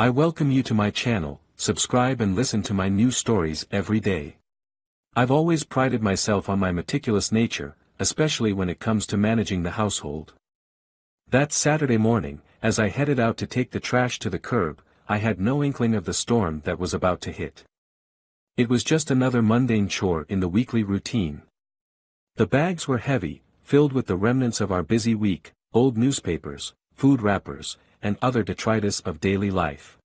I welcome you to my channel. Subscribe and listen to my new stories every day. I've always prided myself on my meticulous nature, especially when it comes to managing the household. That Saturday morning, as I headed out to take the trash to the curb, I had no inkling of the storm that was about to hit. It was just another mundane chore in the weekly routine. The bags were heavy, filled with the remnants of our busy week, old newspapers, food wrappers, and other detritus of daily life.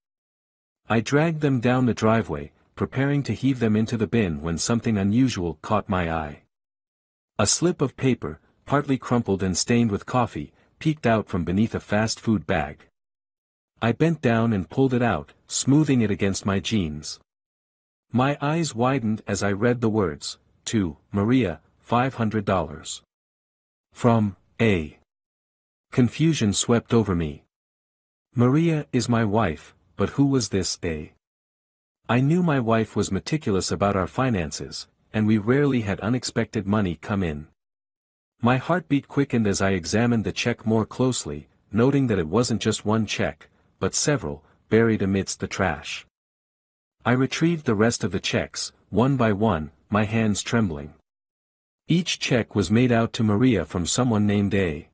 I dragged them down the driveway, preparing to heave them into the bin when something unusual caught my eye. A slip of paper, partly crumpled and stained with coffee, peeked out from beneath a fast food bag. I bent down and pulled it out, smoothing it against my jeans. My eyes widened as I read the words, "To Maria, $500. From A." Confusion swept over me. Maria is my wife, but who was this A? I knew my wife was meticulous about our finances, and we rarely had unexpected money come in. My heartbeat quickened as I examined the check more closely, noting that it wasn't just one check, but several, buried amidst the trash. I retrieved the rest of the checks, one by one, my hands trembling. Each check was made out to Maria from someone named A.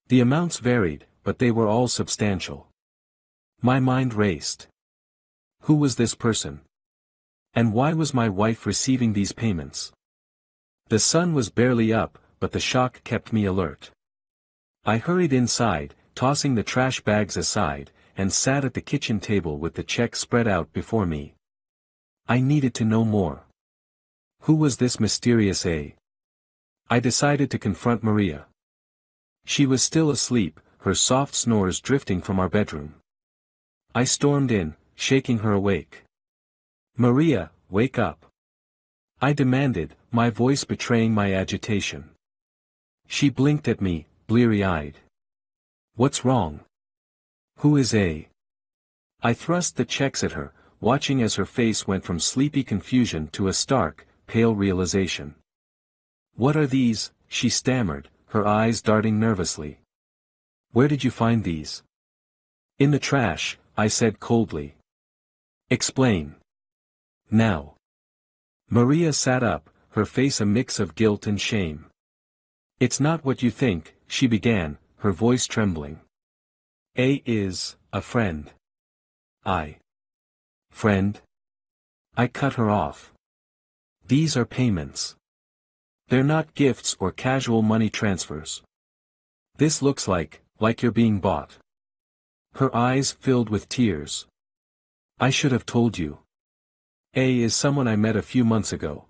The amounts varied, but they were all substantial. My mind raced. Who was this person? And why was my wife receiving these payments? The sun was barely up, but the shock kept me alert. I hurried inside, tossing the trash bags aside, and sat at the kitchen table with the check spread out before me. I needed to know more. Who was this mysterious A? I decided to confront Maria. She was still asleep, her soft snores drifting from our bedroom. I stormed in, shaking her awake. "Maria, wake up!" I demanded, my voice betraying my agitation. She blinked at me, bleary-eyed. "What's wrong? Who is A?" I thrust the checks at her, watching as her face went from sleepy confusion to a stark, pale realization. "What are these?" she stammered, her eyes darting nervously. "Where did you find these?" "In the trash," I said coldly. "Explain. Now." Maria sat up, her face a mix of guilt and shame. "It's not what you think," she began, her voice trembling. "A is a friend." Friend? I cut her off. "These are payments. They're not gifts or casual money transfers. This looks like you're being bought." Her eyes filled with tears. "I should have told you. A is someone I met a few months ago.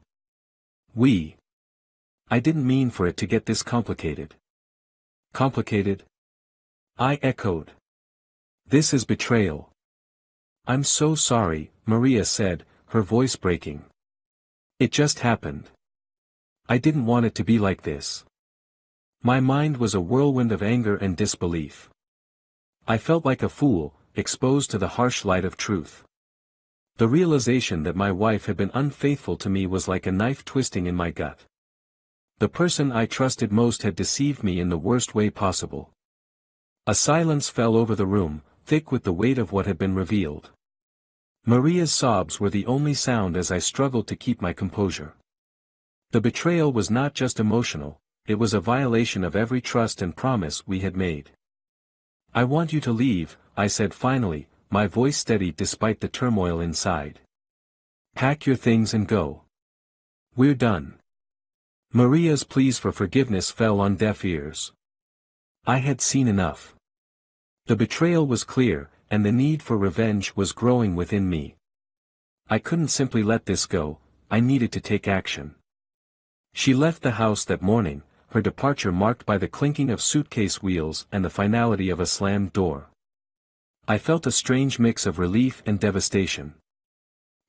I didn't mean for it to get this complicated." "Complicated?" I echoed. "This is betrayal." "I'm so sorry," Maria said, her voice breaking. "It just happened. I didn't want it to be like this." My mind was a whirlwind of anger and disbelief. I felt like a fool, exposed to the harsh light of truth. The realization that my wife had been unfaithful to me was like a knife twisting in my gut. The person I trusted most had deceived me in the worst way possible. A silence fell over the room, thick with the weight of what had been revealed. Maria's sobs were the only sound as I struggled to keep my composure. The betrayal was not just emotional, it was a violation of every trust and promise we had made. "I want you to leave," I said finally, my voice steady despite the turmoil inside. "Pack your things and go. We're done." Maria's pleas for forgiveness fell on deaf ears. I had seen enough. The betrayal was clear, and the need for revenge was growing within me. I couldn't simply let this go, I needed to take action. She left the house that morning, her departure marked by the clinking of suitcase wheels and the finality of a slammed door. I felt a strange mix of relief and devastation.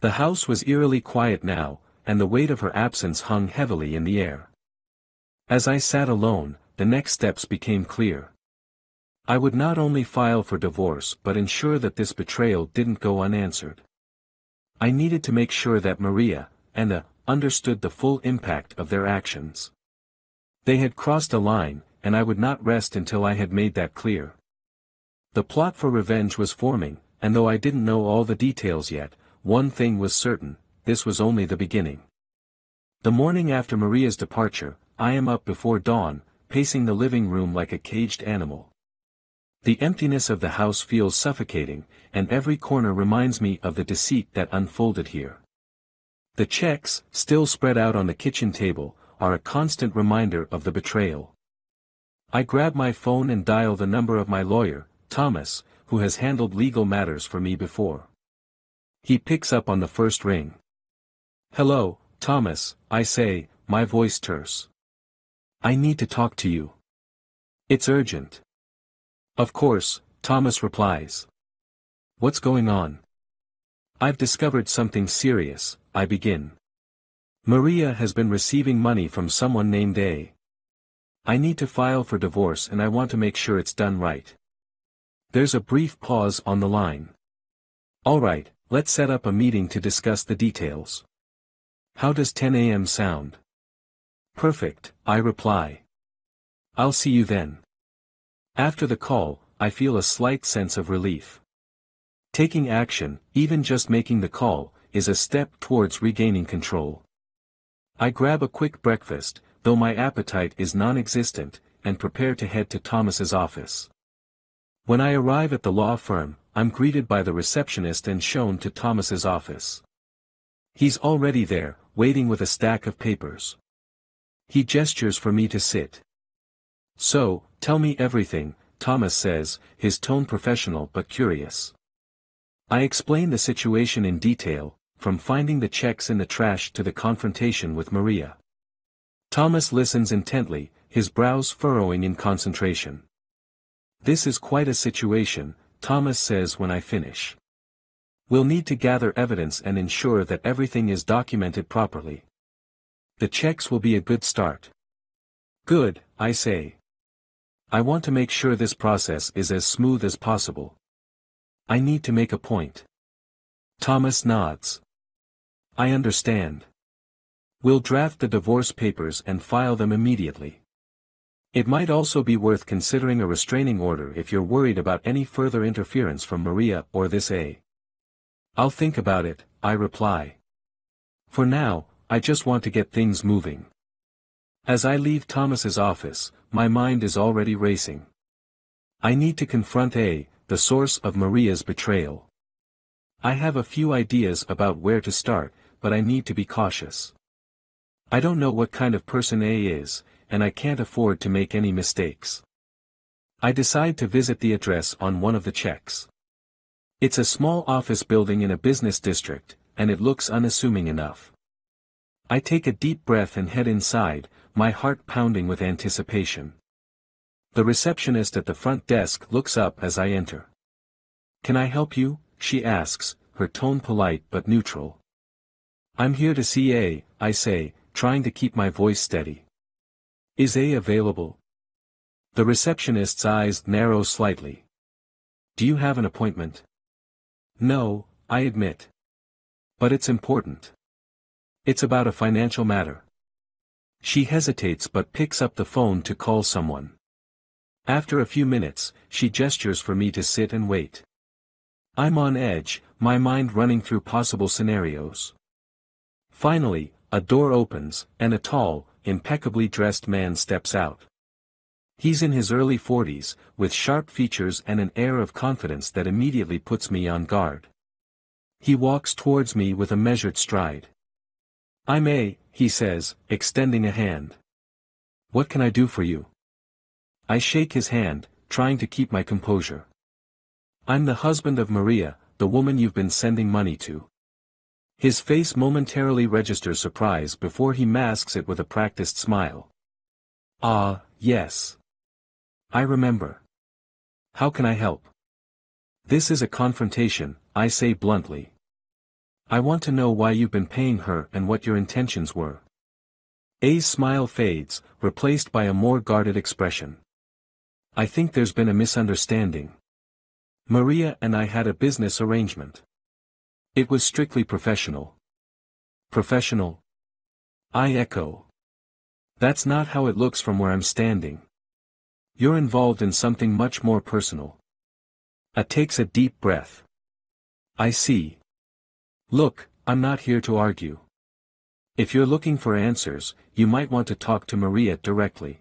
The house was eerily quiet now, and the weight of her absence hung heavily in the air. As I sat alone, the next steps became clear. I would not only file for divorce but ensure that this betrayal didn't go unanswered. I needed to make sure that Maria and A understood the full impact of their actions. They had crossed a line, and I would not rest until I had made that clear. The plot for revenge was forming, and though I didn't know all the details yet, one thing was certain: this was only the beginning. The morning after Maria's departure, I am up before dawn, pacing the living room like a caged animal. The emptiness of the house feels suffocating, and every corner reminds me of the deceit that unfolded here. The checks, still spread out on the kitchen table, are a constant reminder of the betrayal. I grab my phone and dial the number of my lawyer, Thomas, who has handled legal matters for me before. He picks up on the first ring. "Hello, Thomas," I say, my voice terse. "I need to talk to you. It's urgent." "Of course," Thomas replies. "What's going on?" "I've discovered something serious," I begin. "Maria has been receiving money from someone named A. I need to file for divorce and I want to make sure it's done right." There's a brief pause on the line. "All right, let's set up a meeting to discuss the details. How does 10 a.m. sound?" "Perfect," I reply. "I'll see you then." After the call, I feel a slight sense of relief. Taking action, even just making the call, is a step towards regaining control. I grab a quick breakfast, though my appetite is non-existent, and prepare to head to Thomas's office. When I arrive at the law firm, I'm greeted by the receptionist and shown to Thomas's office. He's already there, waiting with a stack of papers. He gestures for me to sit. "So, tell me everything," Thomas says, his tone professional but curious. I explain the situation in detail, from finding the checks in the trash to the confrontation with Maria. Thomas listens intently, his brows furrowing in concentration. "This is quite a situation," Thomas says when I finish. "We'll need to gather evidence and ensure that everything is documented properly. The checks will be a good start." "Good," I say. "I want to make sure this process is as smooth as possible. I need to make a point." Thomas nods. "I understand. We'll draft the divorce papers and file them immediately. It might also be worth considering a restraining order if you're worried about any further interference from Maria or this A." "I'll think about it," I reply. "For now, I just want to get things moving." As I leave Thomas's office, my mind is already racing. I need to confront A, the source of Maria's betrayal. I have a few ideas about where to start, but I need to be cautious. I don't know what kind of person A is, and I can't afford to make any mistakes. I decide to visit the address on one of the checks. It's a small office building in a business district, and it looks unassuming enough. I take a deep breath and head inside, my heart pounding with anticipation. The receptionist at the front desk looks up as I enter. "Can I help you?" she asks, her tone polite but neutral. "I'm here to see A," I say, trying to keep my voice steady. "Is A available?" The receptionist's eyes narrow slightly. "Do you have an appointment?" "No," I admit. "But it's important. It's about a financial matter." She hesitates but picks up the phone to call someone. After a few minutes, she gestures for me to sit and wait. I'm on edge, my mind running through possible scenarios. Finally, a door opens, and a tall, impeccably dressed man steps out. He's in his early 40s, with sharp features and an air of confidence that immediately puts me on guard. He walks towards me with a measured stride. "I'm A," he says, extending a hand. "What can I do for you?" I shake his hand, trying to keep my composure. "I'm the husband of Maria, the woman you've been sending money to." His face momentarily registers surprise before he masks it with a practiced smile. "Ah, yes. I remember. How can I help?" "This is a confrontation," I say bluntly. "I want to know why you've been paying her and what your intentions were." A's smile fades, replaced by a more guarded expression. "I think there's been a misunderstanding. Maria and I had a business arrangement. It was strictly professional." "Professional?" I echo. "That's not how it looks from where I'm standing. You're involved in something much more personal." A takes a deep breath. I see. Look, I'm not here to argue. If you're looking for answers, you might want to talk to Maria directly.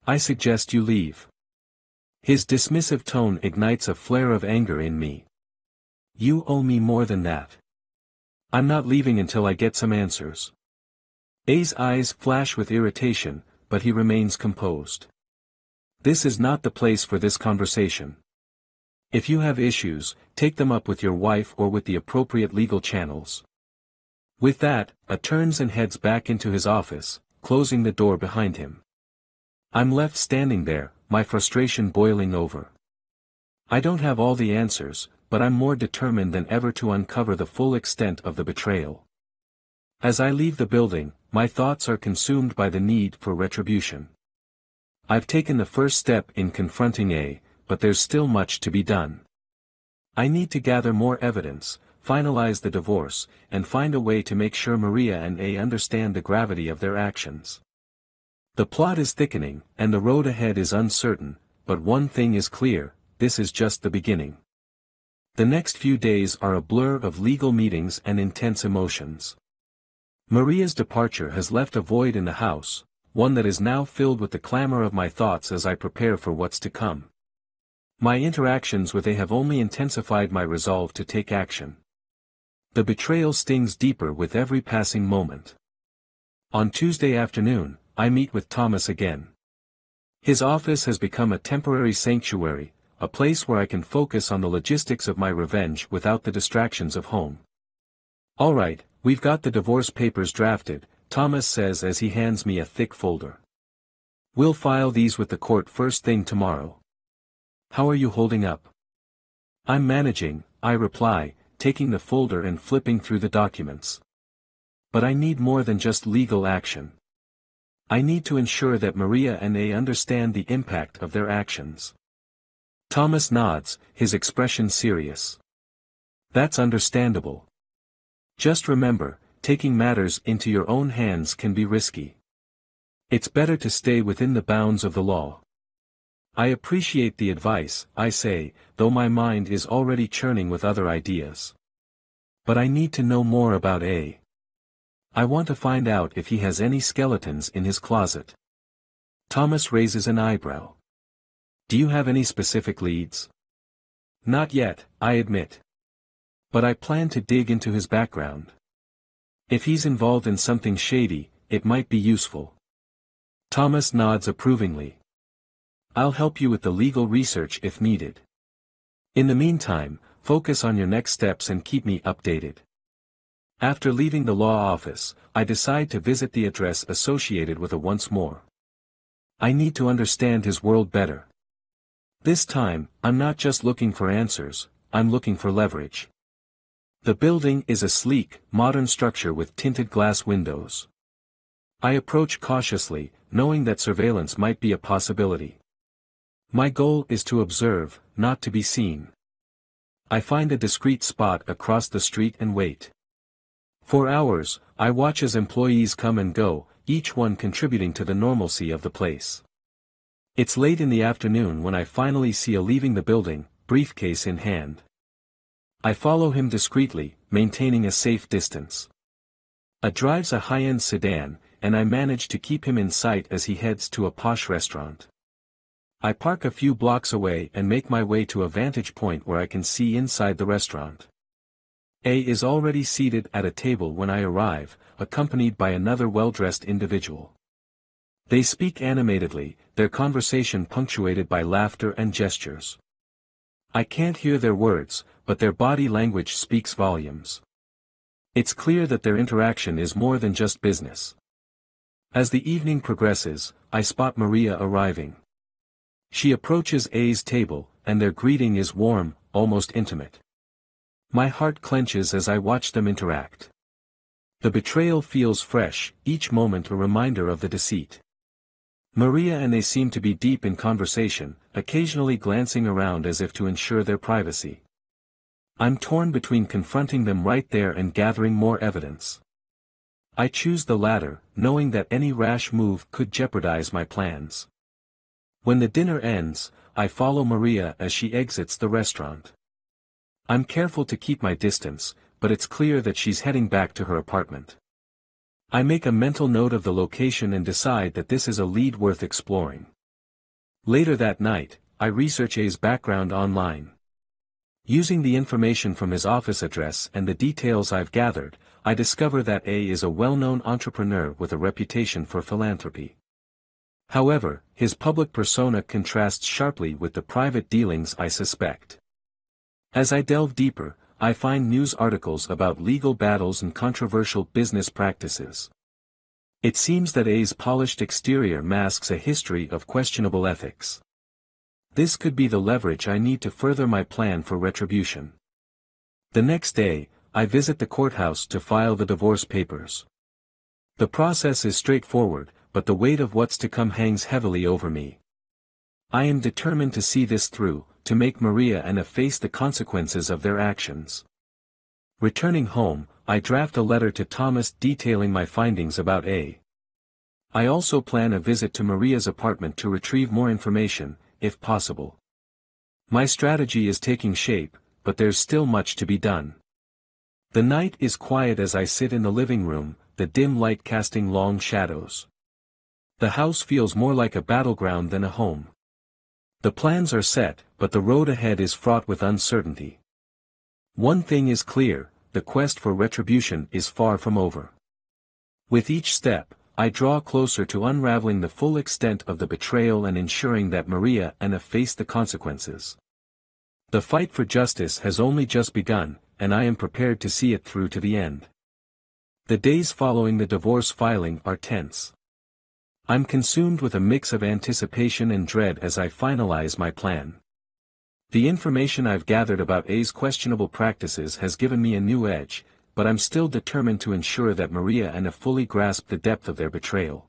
I suggest you leave. His dismissive tone ignites a flare of anger in me. You owe me more than that. I'm not leaving until I get some answers. A's eyes flash with irritation, but he remains composed. This is not the place for this conversation. If you have issues, take them up with your wife or with the appropriate legal channels. With that, A turns and heads back into his office, closing the door behind him. I'm left standing there, my frustration boiling over. I don't have all the answers, but I'm more determined than ever to uncover the full extent of the betrayal. As I leave the building, my thoughts are consumed by the need for retribution. I've taken the first step in confronting A, but there's still much to be done. I need to gather more evidence, finalize the divorce, and find a way to make sure Maria and A understand the gravity of their actions. The plot is thickening, and the road ahead is uncertain, but one thing is clear, this is just the beginning. The next few days are a blur of legal meetings and intense emotions. Maria's departure has left a void in the house, one that is now filled with the clamor of my thoughts as I prepare for what's to come. My interactions with A have only intensified my resolve to take action. The betrayal stings deeper with every passing moment. On Tuesday afternoon, I meet with Thomas again. His office has become a temporary sanctuary, a place where I can focus on the logistics of my revenge without the distractions of home. All right, we've got the divorce papers drafted, Thomas says as he hands me a thick folder. We'll file these with the court first thing tomorrow. How are you holding up? I'm managing, I reply, taking the folder and flipping through the documents. But I need more than just legal action. I need to ensure that Maria and A understand the impact of their actions. Thomas nods, his expression serious. That's understandable. Just remember, taking matters into your own hands can be risky. It's better to stay within the bounds of the law. I appreciate the advice, I say, though my mind is already churning with other ideas. But I need to know more about A. I want to find out if he has any skeletons in his closet. Thomas raises an eyebrow. Do you have any specific leads? Not yet, I admit. But I plan to dig into his background. If he's involved in something shady, it might be useful. Thomas nods approvingly. I'll help you with the legal research if needed. In the meantime, focus on your next steps and keep me updated. After leaving the law office, I decide to visit the address associated with A once more. I need to understand his world better. This time, I'm not just looking for answers, I'm looking for leverage. The building is a sleek, modern structure with tinted glass windows. I approach cautiously, knowing that surveillance might be a possibility. My goal is to observe, not to be seen. I find a discreet spot across the street and wait. For hours, I watch as employees come and go, each one contributing to the normalcy of the place. It's late in the afternoon when I finally see A leaving the building, briefcase in hand. I follow him discreetly, maintaining a safe distance. A drives a high-end sedan, and I manage to keep him in sight as he heads to a posh restaurant. I park a few blocks away and make my way to a vantage point where I can see inside the restaurant. A is already seated at a table when I arrive, accompanied by another well-dressed individual. They speak animatedly, their conversation punctuated by laughter and gestures. I can't hear their words, but their body language speaks volumes. It's clear that their interaction is more than just business. As the evening progresses, I spot Maria arriving. She approaches A's table, and their greeting is warm, almost intimate. My heart clenches as I watch them interact. The betrayal feels fresh, each moment a reminder of the deceit. Maria and they seem to be deep in conversation, occasionally glancing around as if to ensure their privacy. I'm torn between confronting them right there and gathering more evidence. I choose the latter, knowing that any rash move could jeopardize my plans. When the dinner ends, I follow Maria as she exits the restaurant. I'm careful to keep my distance, but it's clear that she's heading back to her apartment. I make a mental note of the location and decide that this is a lead worth exploring. Later that night, I research A's background online. Using the information from his office address and the details I've gathered, I discover that A is a well-known entrepreneur with a reputation for philanthropy. However, his public persona contrasts sharply with the private dealings I suspect. As I delve deeper, I find news articles about legal battles and controversial business practices. It seems that A's polished exterior masks a history of questionable ethics. This could be the leverage I need to further my plan for retribution. The next day, I visit the courthouse to file the divorce papers. The process is straightforward, but the weight of what's to come hangs heavily over me. I am determined to see this through, to make Maria and Anna face the consequences of their actions. Returning home, I draft a letter to Thomas detailing my findings about A. I also plan a visit to Maria's apartment to retrieve more information, if possible. My strategy is taking shape, but there's still much to be done. The night is quiet as I sit in the living room, the dim light casting long shadows. The house feels more like a battleground than a home. The plans are set, but the road ahead is fraught with uncertainty. One thing is clear, the quest for retribution is far from over. With each step, I draw closer to unraveling the full extent of the betrayal and ensuring that Maria and Anna face the consequences. The fight for justice has only just begun, and I am prepared to see it through to the end. The days following the divorce filing are tense. I'm consumed with a mix of anticipation and dread as I finalize my plan. The information I've gathered about A's questionable practices has given me a new edge, but I'm still determined to ensure that Maria and Anna fully grasp the depth of their betrayal.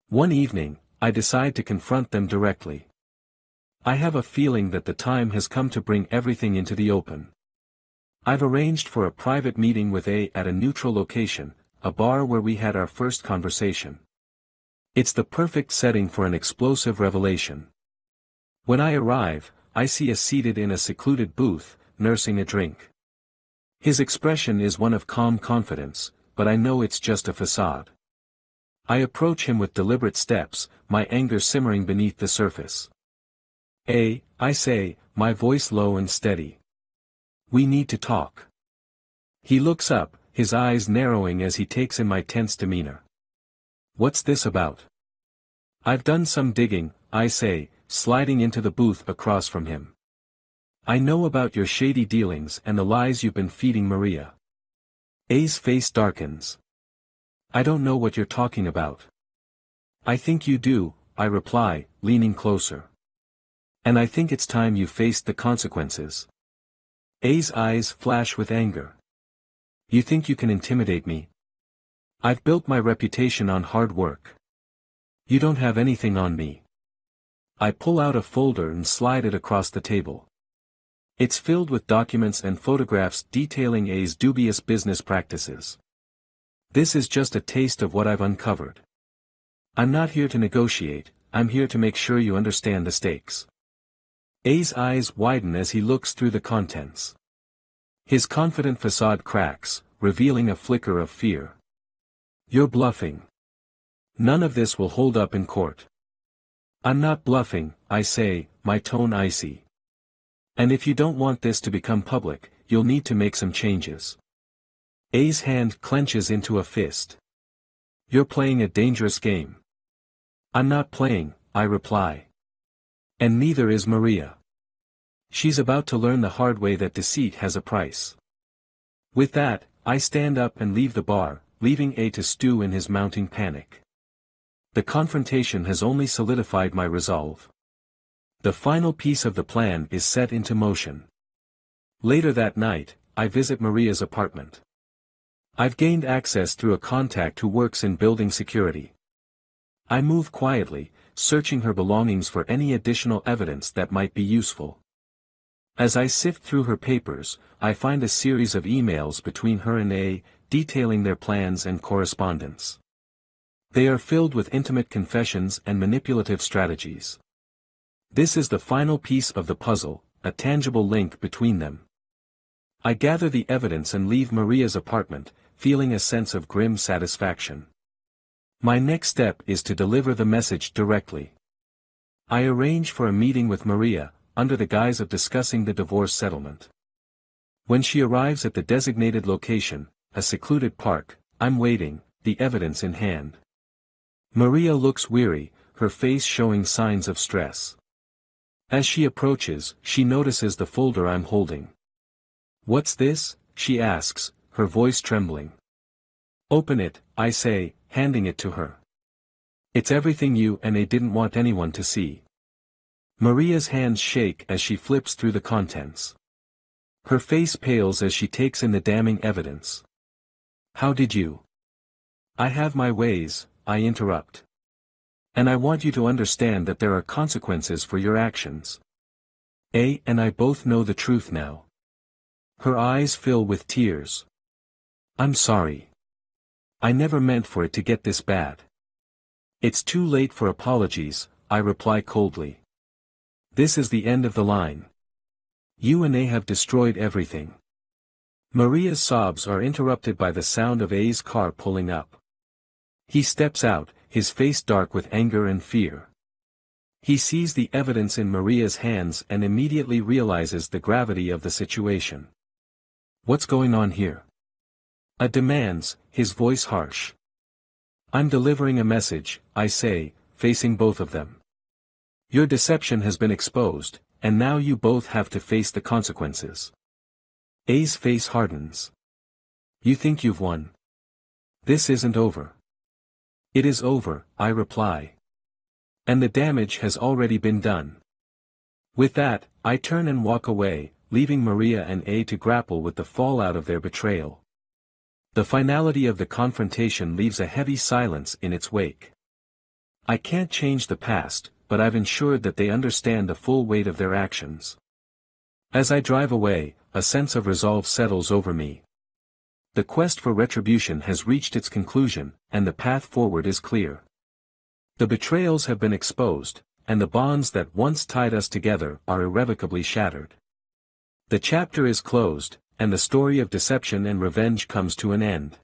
One evening, I decide to confront them directly. I have a feeling that the time has come to bring everything into the open. I've arranged for a private meeting with A at a neutral location, a bar where we had our first conversation. It's the perfect setting for an explosive revelation. When I arrive, I see A seated in a secluded booth, nursing a drink. His expression is one of calm confidence, but I know it's just a facade. I approach him with deliberate steps, my anger simmering beneath the surface. A, I say, my voice low and steady. We need to talk. He looks up, his eyes narrowing as he takes in my tense demeanor. What's this about? I've done some digging, I say, sliding into the booth across from him. I know about your shady dealings and the lies you've been feeding Maria. A's face darkens. I don't know what you're talking about. I think you do, I reply, leaning closer. And I think it's time you faced the consequences. A's eyes flash with anger. You think you can intimidate me? I've built my reputation on hard work. You don't have anything on me. I pull out a folder and slide it across the table. It's filled with documents and photographs detailing A's dubious business practices. This is just a taste of what I've uncovered. I'm not here to negotiate, I'm here to make sure you understand the stakes. A's eyes widen as he looks through the contents. His confident facade cracks, revealing a flicker of fear. You're bluffing. None of this will hold up in court. I'm not bluffing, I say, my tone icy. And if you don't want this to become public, you'll need to make some changes. A's hand clenches into a fist. You're playing a dangerous game. I'm not playing, I reply. And neither is Maria. She's about to learn the hard way that deceit has a price. With that, I stand up and leave the bar, leaving A to stew in his mounting panic. The confrontation has only solidified my resolve. The final piece of the plan is set into motion. Later that night, I visit Maria's apartment. I've gained access through a contact who works in building security. I move quietly, searching her belongings for any additional evidence that might be useful. As I sift through her papers, I find a series of emails between her and A, detailing their plans and correspondence. They are filled with intimate confessions and manipulative strategies. This is the final piece of the puzzle, a tangible link between them. I gather the evidence and leave Maria's apartment, feeling a sense of grim satisfaction. My next step is to deliver the message directly. I arrange for a meeting with Maria, under the guise of discussing the divorce settlement. When she arrives at the designated location, a secluded park, I'm waiting, the evidence in hand. Maria looks weary, her face showing signs of stress. As she approaches, she notices the folder I'm holding. "What's this?" she asks, her voice trembling. "Open it," I say, handing it to her. "It's everything you and I didn't want anyone to see." Maria's hands shake as she flips through the contents. Her face pales as she takes in the damning evidence. "How did you?" "I have my ways," I interrupt. "And I want you to understand that there are consequences for your actions. A and I both know the truth now." Her eyes fill with tears. "I'm sorry. I never meant for it to get this bad." "It's too late for apologies," I reply coldly. "This is the end of the line. You and A have destroyed everything." Maria's sobs are interrupted by the sound of A's car pulling up. He steps out, his face dark with anger and fear. He sees the evidence in Maria's hands and immediately realizes the gravity of the situation. "What's going on here?" A demands, his voice harsh. "I'm delivering a message," I say, facing both of them. "Your deception has been exposed, and now you both have to face the consequences." A's face hardens. "You think you've won? This isn't over." "It is over," I reply. "And the damage has already been done." With that, I turn and walk away, leaving Maria and A to grapple with the fallout of their betrayal. The finality of the confrontation leaves a heavy silence in its wake. I can't change the past, but I've ensured that they understand the full weight of their actions. As I drive away, a sense of resolve settles over me. The quest for retribution has reached its conclusion, and the path forward is clear. The betrayals have been exposed, and the bonds that once tied us together are irrevocably shattered. The chapter is closed, and the story of deception and revenge comes to an end.